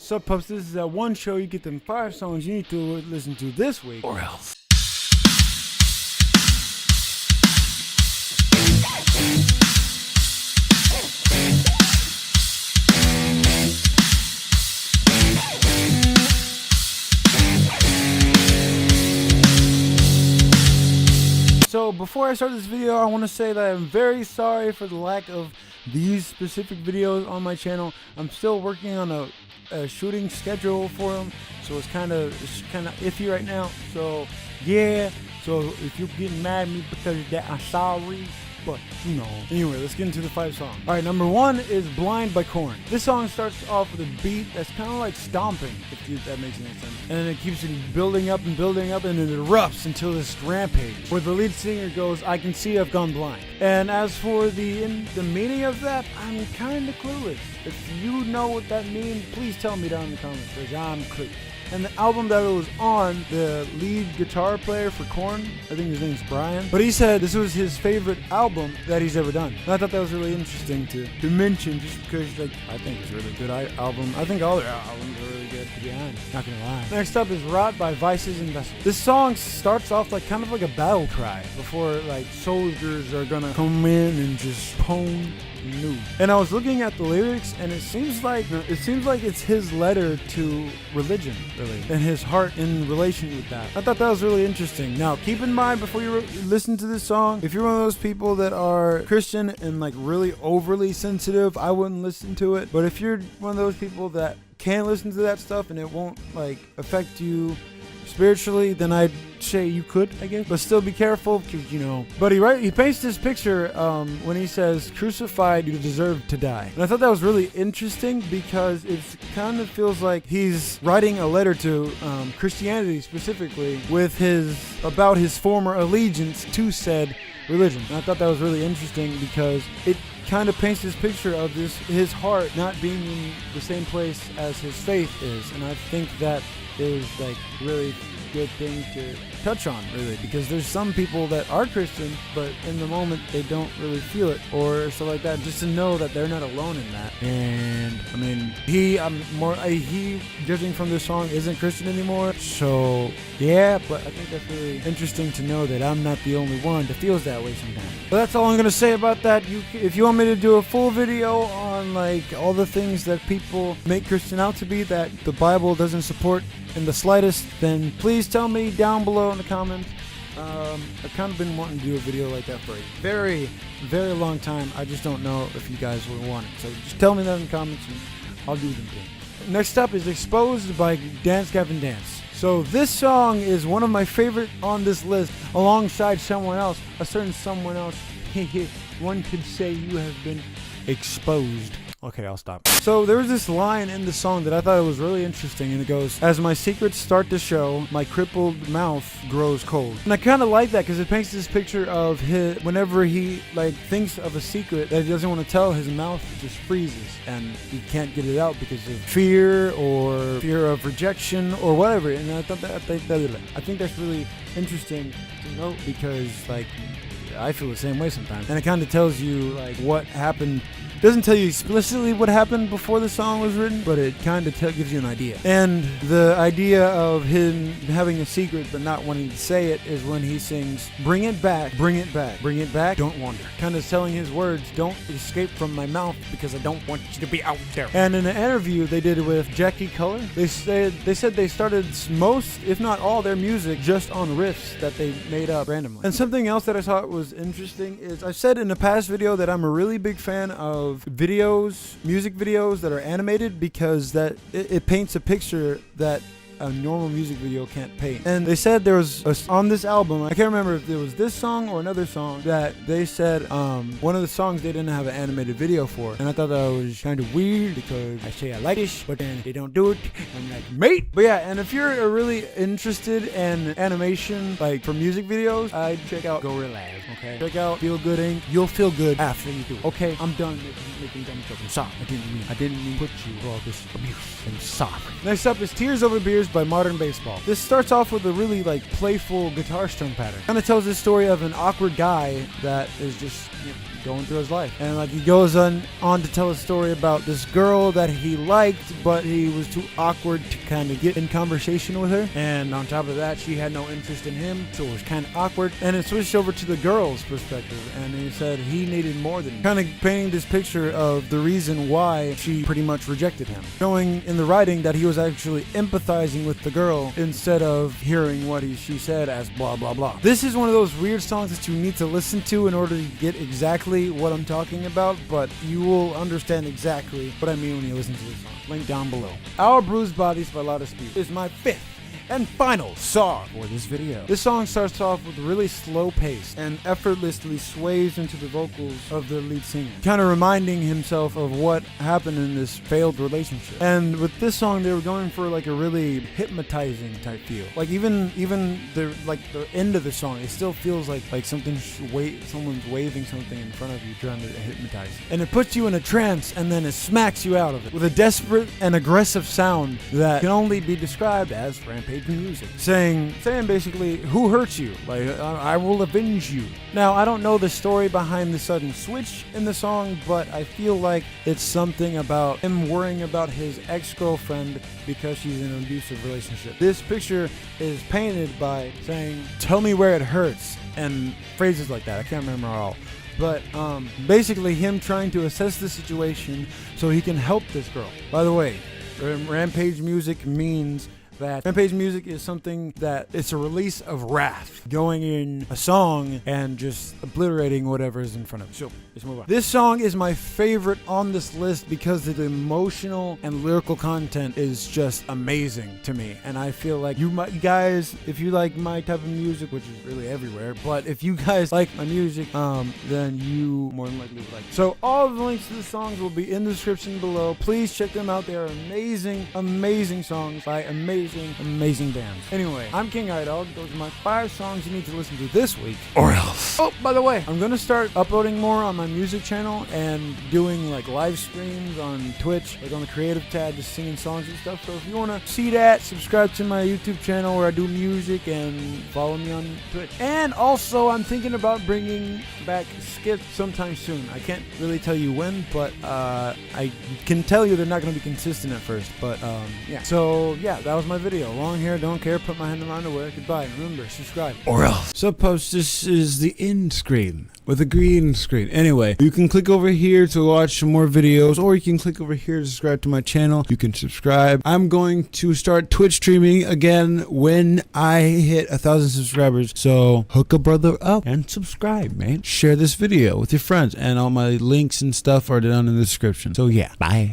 Sup, pups? This is that one show you get them 5 songs you need to listen to this week, or else. So before I start this video, I want to say that I'm very sorry for the lack of these specific videos on my channel. I'm still working on a shooting schedule for them, so it's kind of iffy right now. So yeah, so if you're getting mad at me because of that, I'm sorry. But, you know. Anyway, let's get into the 5 songs. Alright, number 1 is Blind by Korn. This song starts off with a beat that's kind of like stomping, if that makes any sense. And then it keeps building up, and it erupts until this rampage, where the lead singer goes, "I can see I've gone blind." And as for the meaning of that, I'm kind of clueless. If you know what that means, please tell me down in the comments, because I'm clueless. And the album that it was on, the lead guitar player for Korn, I think his name's Brian, but he said this was his favorite album that he's ever done. And I thought that was really interesting to mention, just because, like, I think it's a really good album. I think all their albums are really good, to be honest, not gonna lie. Next up is Rot by Vices and Vessels. This song starts off like kind of like a battle cry before, like, soldiers are gonna come in and just pwn. And I was looking at the lyrics, and it seems like it's his letter to religion, really, and his heart in relation with that. I thought that was really interesting. Now, keep in mind before you listen to this song, if you're one of those people that are Christian and like really overly sensitive, I wouldn't listen to it. But if you're one of those people that can't listen to that stuff and it won't like affect you spiritually, then I'd say you could, I guess, but still be careful, because, you know. But he paints this picture when he says, "Crucified, you deserve to die." And I thought that was really interesting, because it kind of feels like he's writing a letter to Christianity specifically, about his former allegiance to said religion. And I thought that was really interesting, because it kind of paints this picture of his heart not being in the same place as his faith is. And I think that is like really good thing to touch on, really, because there's some people that are Christian, but in the moment they don't really feel it or stuff like that. Just to know that they're not alone in that. And I mean, he judging from this song isn't Christian anymore, so yeah. But I think that's really interesting to know that I'm not the only one that feels that way sometimes. But that's all I'm gonna say about that. If you want me to do a full video on like all the things that people make Christian out to be that the Bible doesn't support in the slightest, then please tell me down below in the comments. I've kind of been wanting to do a video like that for a very, very long time. I just don't know if you guys will want it. So just tell me that in the comments and I'll do them too. Next up is Exposed by Gavin. So this song is one of my favorite on this list, alongside someone else, a certain someone else. One could say you have been exposed. Okay, I'll stop. So there was this line in the song that I thought was really interesting, and it goes, "As my secrets start to show, my crippled mouth grows cold." And I kind of like that, because it paints this picture of whenever he like thinks of a secret that he doesn't want to tell, his mouth just freezes and he can't get it out because of fear of rejection or whatever. And I think that's really interesting to note, because like I feel the same way sometimes, and it kind of tells you like what happened. Doesn't tell you explicitly what happened before the song was written, but it kind of gives you an idea. And the idea of him having a secret but not wanting to say it is when he sings, "Bring it back, bring it back, bring it back, don't wander." Kind of telling his words, don't escape from my mouth because I don't want you to be out there. And in an interview they did with Jackie Color, they said they started most, if not all, their music just on riffs that they made up randomly. And something else that I thought was interesting is, I said in a past video that I'm a really big fan of music videos that are animated, because it paints a picture that a normal music video can't paint. And they said there was on this album, I can't remember if it was this song or another song, that they said one of the songs they didn't have an animated video for. And I thought that was kind of weird, because I say I like this, but then they don't do it. I'm like, mate. But yeah, and if you're really interested in animation, like for music videos, I'd check out Gorillaz. Okay, check out Feel Good Inc. You'll feel good after you do it. Okay, I'm done making dumb jokes. I'm sorry. I didn't mean to put you through all this abuse. I'm sorry. Next up is Tears Over Beers by Modern Baseball. This starts off with a really like playful guitar strum pattern. Kind of tells the story of an awkward guy that is just going through his life. And like he goes on to tell a story about this girl that he liked, but he was too awkward to kind of get in conversation with her. And on top of that, she had no interest in him, so it was kind of awkward. And it switched over to the girl's perspective, and he said he needed more than him. Kind of painting this picture of the reason why she pretty much rejected him. Showing in the writing that he was actually empathizing with the girl instead of hearing what she said as blah blah blah. This is one of those weird songs that you need to listen to in order to get exactly what I'm talking about, but you will understand exactly what I mean when you listen to this song. Link down below. Our Bruised Bodies by Lotta Speed is my fifth and final song for this video. This song starts off with a really slow pace and effortlessly sways into the vocals of the lead singer, kind of reminding himself of what happened in this failed relationship. And with this song, they were going for like a really hypnotizing type feel. Like even the end of the song, it still feels like someone's waving something in front of you trying to hypnotize you. And it puts you in a trance, and then it smacks you out of it with a desperate and aggressive sound that can only be described as rampage music, saying basically, who hurt you? Like, I will avenge you. Now, I don't know the story behind the sudden switch in the song, but I feel like it's something about him worrying about his ex-girlfriend because she's in an abusive relationship. This picture is painted by saying, tell me where it hurts, and phrases like that. I can't remember all. But basically him trying to assess the situation so he can help this girl. By the way, rampage music means that rampage music is something that it's a release of wrath going in a song and just obliterating whatever is in front of it. So let's move on. This song is my favorite on this list because the emotional and lyrical content is just amazing to me. And I feel like you guys, if you like my type of music, which is really everywhere, but if you guys like my music, then you more than likely would like it. So all of the links to the songs will be in the description below. Please check them out. They are amazing songs by amazing bands. Anyway, I'm King iDog. Those are my 5 songs you need to listen to this week, or else. Oh, by the way, I'm gonna start uploading more on my music channel and doing like live streams on Twitch, like on the creative tab, just singing songs and stuff. So if you wanna see that, subscribe to my YouTube channel where I do music, and follow me on Twitch. And also, I'm thinking about bringing back skits sometime soon. I can't really tell you when, but I can tell you they're not gonna be consistent at first. But yeah. So yeah, that was my video. Long hair, don't care, put my hand in my underwear. Goodbye. Remember, subscribe, or else. Suppose this is the end screen with a green screen. Anyway, you can click over here to watch some more videos, or you can click over here to subscribe to my channel. You can subscribe. I'm going to start Twitch streaming again when I hit 1,000 subscribers. So hook a brother up and subscribe, man. Share this video with your friends, and all my links and stuff are down in the description. So yeah, bye.